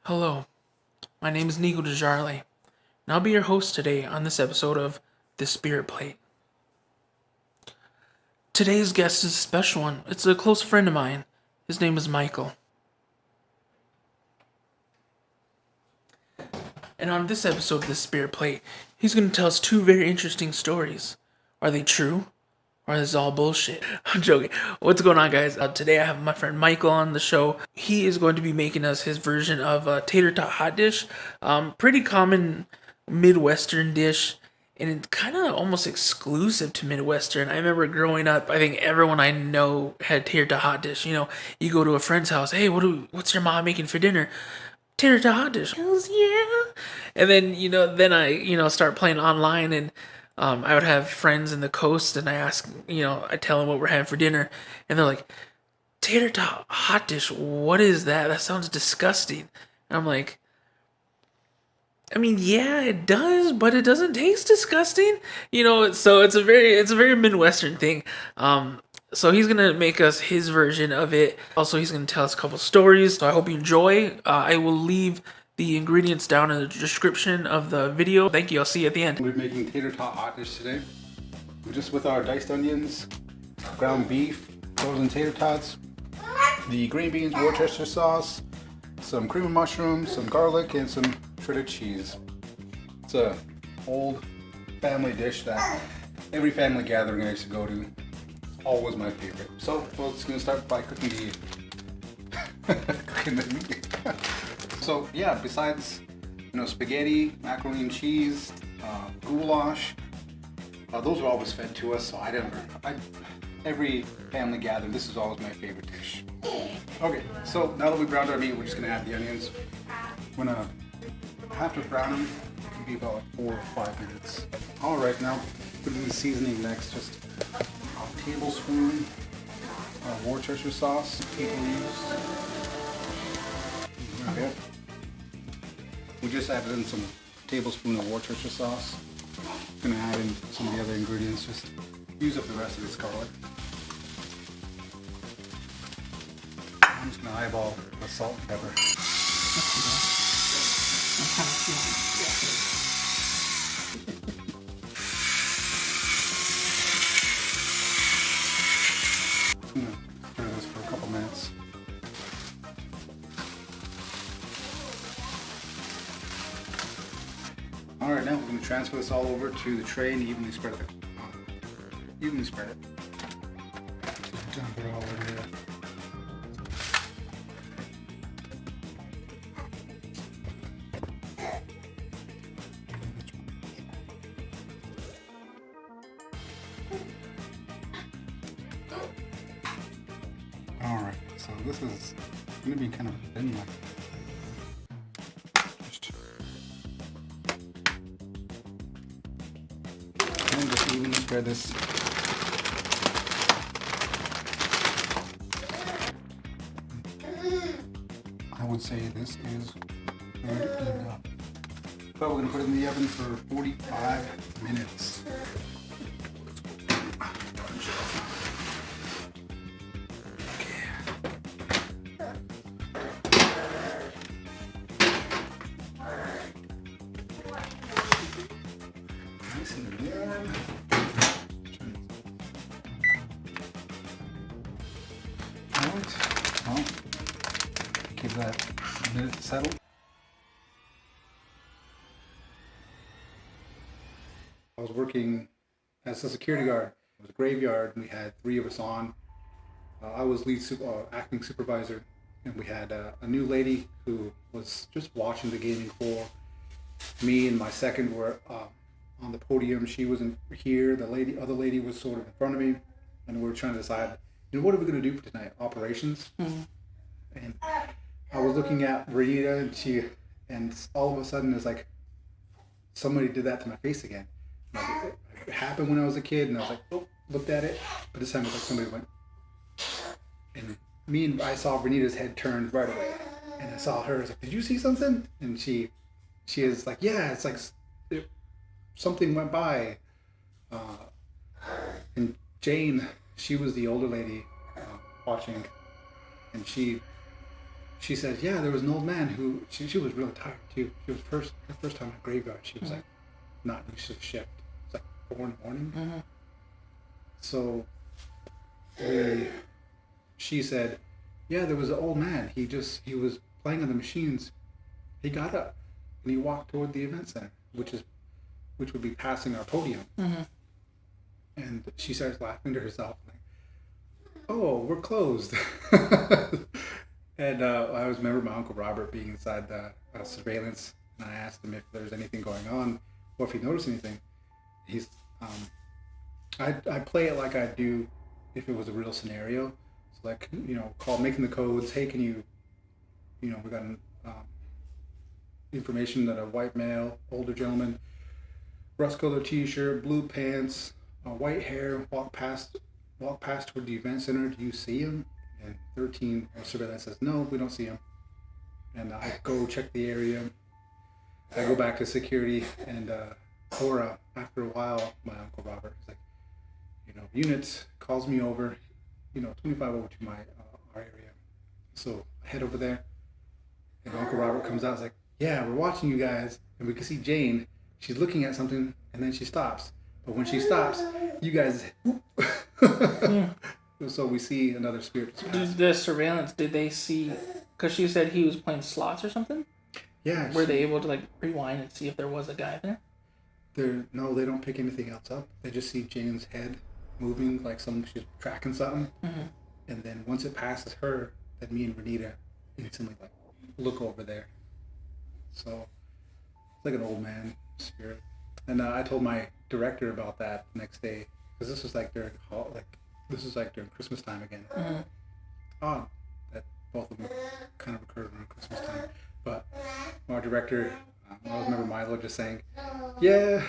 Hello, my name is Nico DeJarle, and I'll be your host today on this episode of The Spirit Plate. Today's guest is a special one. It's a close friend of mine. His name is Michael. And on this episode of The Spirit Plate, he's going to tell us two very interesting stories. Are they true? Or is this all bullshit? I'm joking. What's going on, guys? Today I have my friend Michael on the show. He is going to be making us his version of Tater Tot hot dish. Pretty common Midwestern dish. And it's kind of almost exclusive to Midwestern. I remember growing up, I think everyone I know had Tater Tot hot dish. You know, you go to a friend's house. Hey, what's your mom making for dinner? Tater Tot hot dish. Hells yeah. And then, then I, start playing online and I would have friends in the coast, and I tell them what we're having for dinner, and they're like, "Tater tot hot dish, what is that? That sounds disgusting." And I'm like, I mean, yeah, it does, but it doesn't taste disgusting, So it's a very Midwestern thing. So he's gonna make us his version of it. Also, he's gonna tell us a couple stories. So I hope you enjoy. I will leave the ingredients down in the description of the video. Thank you. I'll see you at the end. We're making tater tot hot dish today. We're just with our diced onions, ground beef, frozen tater tots, the green beans, Worcestershire sauce, some cream of mushrooms, some garlic, and some shredded cheese. It's a old family dish that every family gathering I used to go to. It's always my favorite. So we're just gonna start by cooking the meat. So yeah, besides spaghetti, macaroni and cheese, goulash, those were always fed to us. So every family gathering, this is always my favorite dish. Okay, so now that we browned our meat, we're just gonna add the onions. We're gonna have to brown them. Maybe about 4 or 5 minutes. All right, now put in the seasoning next. Just a tablespoon of Worcestershire sauce. People use. Okay. We just added in some tablespoon of Worcestershire sauce. Gonna add in some of the other ingredients, just use up the rest of this garlic. I'm just gonna eyeball the salt and pepper. I'm gonna stir this for a couple minutes. All right, now we're going to transfer this all over to the tray and evenly spread it. Just dump it all in there. All right, so this is going to be kind of thin like. And just evenly spread this. I would say this is good enough. But we're going to put it in the oven for 45 minutes. Nice and warm. Alright, well, give that a minute to settle. I was working as a security guard. It was a graveyard, and we had 3 of us on. I was acting supervisor, and we had a new lady who was just watching the gaming floor. Me and my second were on the podium. She wasn't here. The other lady was sort of in front of me, and we were trying to decide, what are we going to do for tonight? Operations. Mm-hmm. And I was looking at Rita, and all of a sudden it's like somebody did that to my face again. Like, it happened when I was a kid, and I was like, oh, looked at it, but this time it was like somebody went, and I saw Renita's head turned right away, and I saw her. I was like, did you see something? And she is like, yeah, it's like something went by. And Jane, she was the older lady watching, and she she said, yeah, there was an old man who she was really tired too. She was her first time at graveyard. She was like not used to the shift. It's like 4 in the morning. Mm-hmm. So she said, yeah, there was an old man. He was playing on the machines. He got up and he walked toward the event center, which would be passing our podium. Mm-hmm. And she starts laughing to herself, like, "Oh, we're closed." And I always remember my Uncle Robert being inside the surveillance, and I asked him if there's anything going on or if he noticed anything. He's, I play it like I do if it was a real scenario. So like, making the codes. Hey, can you, we got information that a white male, older gentleman, rust-colored T-shirt, blue pants, white hair, walk past toward the event center. Do you see him? And 13 surveillance says, no, we don't see him. And I go check the area. I go back to security, and after a while, my Uncle Robert is like, unit calls me over, 25 over to my our area. So I head over there, and Uncle Robert comes out. He's like, yeah, we're watching you guys, and we can see Jane. She's looking at something, and then she stops. But when she stops, you guys. So we see another spirit. The surveillance, did they see? Because she said he was playing slots or something. Yeah. Were they able to like rewind and see if there was a guy there? No, they don't pick anything else up. They just see Jane's head moving like she's tracking something. Mm-hmm. And then once it passes her, then me and Renita instantly like look over there. So it's like an old man spirit. And I told my director about that the next day, because this was like during Christmas time again. Mm-hmm. Odd that both of them kind of occurred around Christmas time. But our director, I always remember Milo just saying, yeah,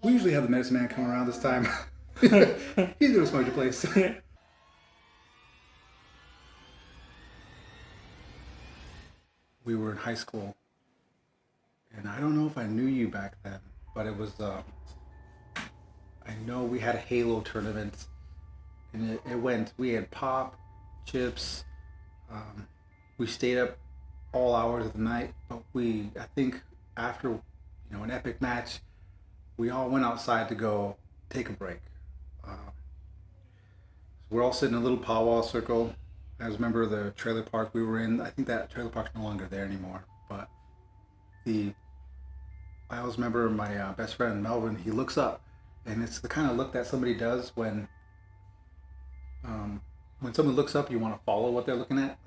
we usually have the medicine man come around this time. He's gonna smoke your place. We were in high school, and I don't know if I knew you back then, but it was, I know we had a Halo tournament, and we had pop, chips, we stayed up all hours of the night, but I think after, an epic match, we all went outside to go take a break. So we're all sitting in a little powwow circle. I remember the trailer park we were in. I think that trailer park's no longer there anymore, but I always remember my best friend Melvin. He looks up, and it's the kind of look that somebody does when someone looks up, you want to follow what they're looking at.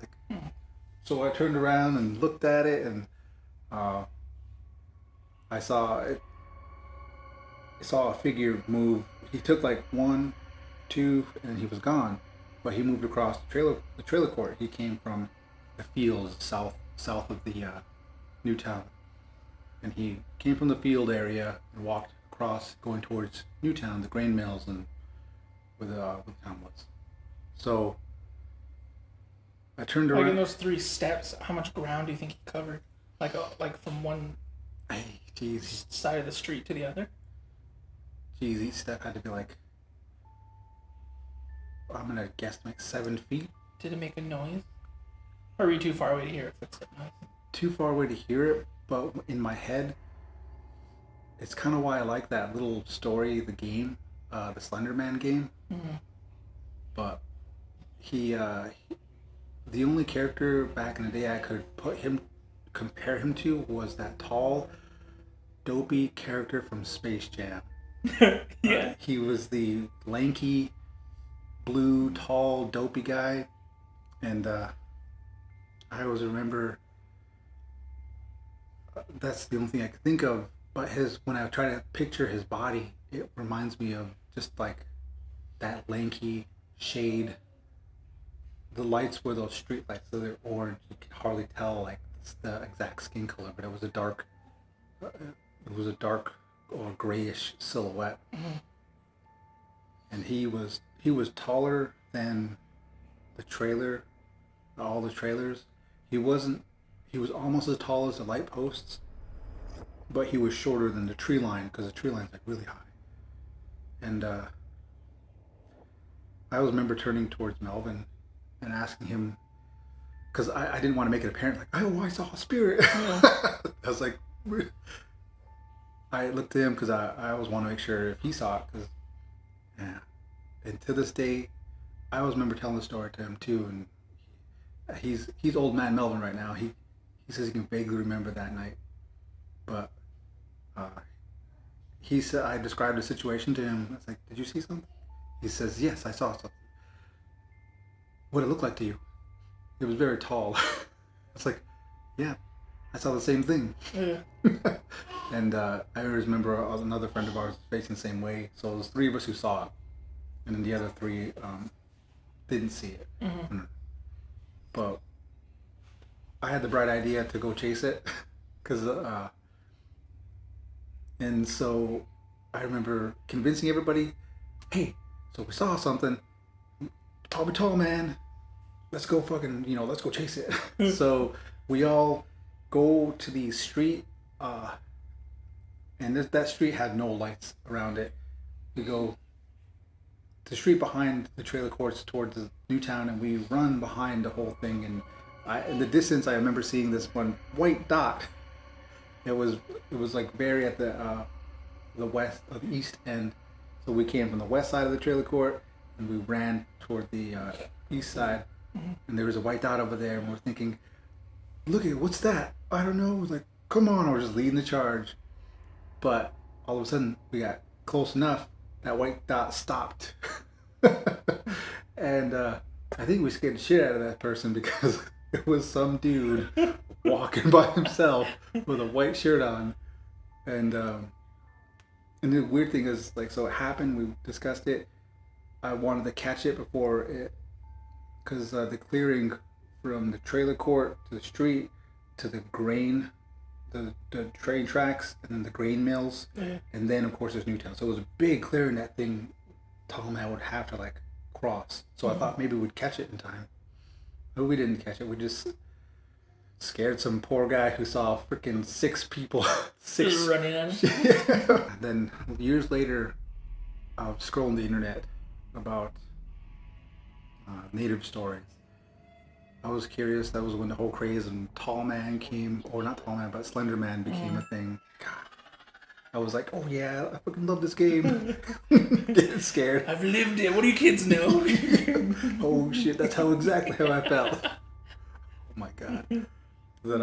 So I turned around and looked at it, and I saw a figure move. He took like 1, 2, and he was gone. But he moved across the trailer court. He came from the fields south of the Newtown, and he came from the field area and walked across, going towards Newtown, the grain mills, and where the town was. So I turned around. Like in those 3 steps, how much ground do you think he covered? Like from one side of the street to the other? Geez, each step had to be like, I'm gonna guess like 7 feet. Did it make a noise? Or were you too far away to hear it? Footstep noise. Too far away to hear it, but in my head, it's kind of why I like that little story, the game, the Slender Man game. Mm-hmm. But the only character back in the day I could compare him to was that tall, dopey character from Space Jam. Yeah. He was the lanky, blue, tall, dopey guy, and I always remember that's the only thing I could think of. But when I try to picture his body, it reminds me of just like that lanky shade. The lights were those street lights, so they're orange. You can hardly tell like it's the exact skin color, but it was a dark or grayish silhouette. Mm-hmm. And he was taller than all the trailers. He was almost as tall as the light posts, but he was shorter than the tree line, because the tree line's like really high. And I always remember turning towards Melvin and asking him, because I didn't want to make it apparent, like, oh, I saw a spirit. Yeah. I was like, I looked at him because I always want to make sure if he saw it, because, yeah. And to this day, I always remember telling the story to him too, and he's old man Melvin right now. He says he can vaguely remember that night, but he said I described the situation to him. I was like, "Did you see something?" He says, "Yes, I saw something." What did it look like to you? It was very tall. I was like, "Yeah, I saw the same thing." Yeah. And I always remember another friend of ours facing the same way. So it was three of us who saw it, and then the other three didn't see it. Mm-hmm. But I had the bright idea to go chase it, because and so I remember convincing everybody, "Hey, so we saw something. Probably tall man. Let's go fucking, let's go chase it." So we all go to the street, and that street had no lights around it. We go to the street behind the trailer courts towards the new town, and we run behind the whole thing. And in the distance, I remember seeing this one white dot. It was like very at the east end. So we came from the west side of the trailer court, and we ran toward the east side. Mm-hmm. And there was a white dot over there, and we're thinking, "Look at what's that?" I don't know. It was like, "Come on!" I was just leading the charge, but all of a sudden we got close enough. That white dot stopped, and I think we scared the shit out of that person, because it was some dude walking by himself with a white shirt on, and the weird thing is, like, so it happened. We discussed it. I wanted to catch it before it, because the clearing from the trailer court to the street to the grain, the train tracks, and then the grain mills, and then of course there's Newtown. So it was a big clearing. That thing, tall man would have to like cross. So I thought maybe we'd catch it in time, but we didn't catch it. We just scared some poor guy who saw freaking six people, running at him. Then years later, I was scrolling the internet about native stories. I was curious. That was when the whole craze of tall man came, or not tall man, but slender man became a thing. God, I was like, oh yeah, I fucking love this game. Getting scared. I've lived it. What do you kids know? Oh shit, that's exactly how I felt. Oh my god. Then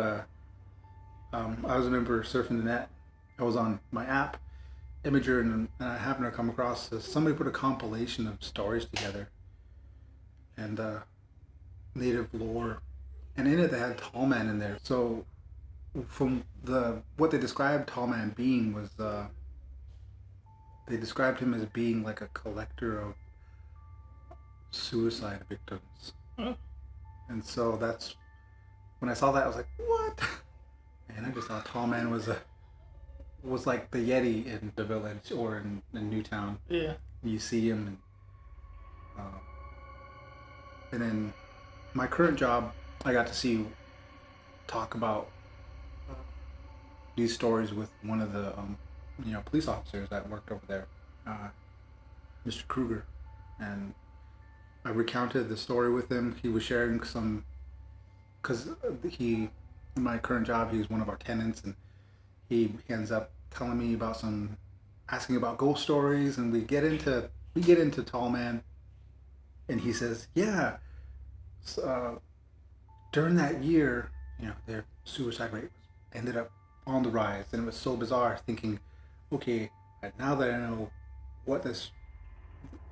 I was remember surfing the net. I was on my app, Imager, and I happened to come across this. Somebody put a compilation of stories together, and native lore, and in it they had tall man in there. So from what they described tall man being was they described him as being like a collector of suicide victims. And so that's when I saw that, I was like, what? And I just thought tall man was like the Yeti in the village or in Newtown. Yeah, you see him, and then my current job, I got to talk about these stories with one of the police officers that worked over there, Mr. Kruger, and I recounted the story with him. He was sharing some, because in my current job, he's one of our tenants, and he ends up telling me about asking about ghost stories, and we get into tall man, and he says, yeah. During that year, their suicide rate ended up on the rise, and it was so bizarre thinking, okay, now that I know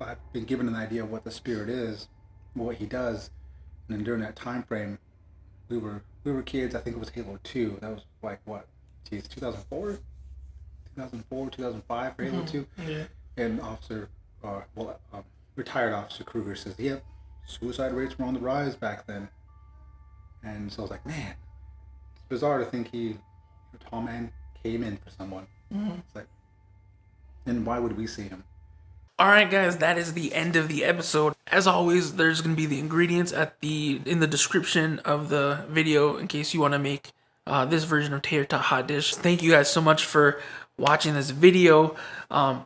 I've been given an idea of what the spirit is, what he does, and then during that time frame, we were kids. I think it was Halo 2. That was like what? 2004, 2005 for Halo 2. Yeah. And retired Officer Kruger says, yep. Suicide rates were on the rise back then. And so I was like, man, it's bizarre to think tall man came in for someone. It's like, and why would we see him? Alright guys, that is the end of the episode. As always, there's going to be the ingredients in the description of the video in case you want to make this version of Tater Tot hot dish. Thank you guys so much for watching this video.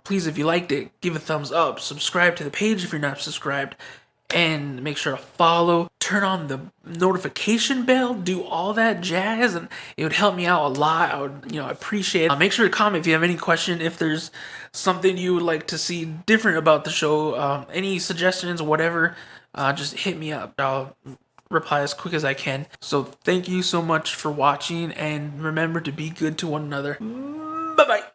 Please, if you liked it, give a thumbs up. Subscribe to the page if you're not subscribed. and make sure to follow, turn on the notification bell, do all that jazz, and it would help me out a lot. I would, appreciate it. Make sure to comment if you have any question, if there's something you would like to see different about the show, any suggestions, whatever, just hit me up. I'll reply as quick as I can. So thank you so much for watching, and remember to be good to one another. Bye-bye.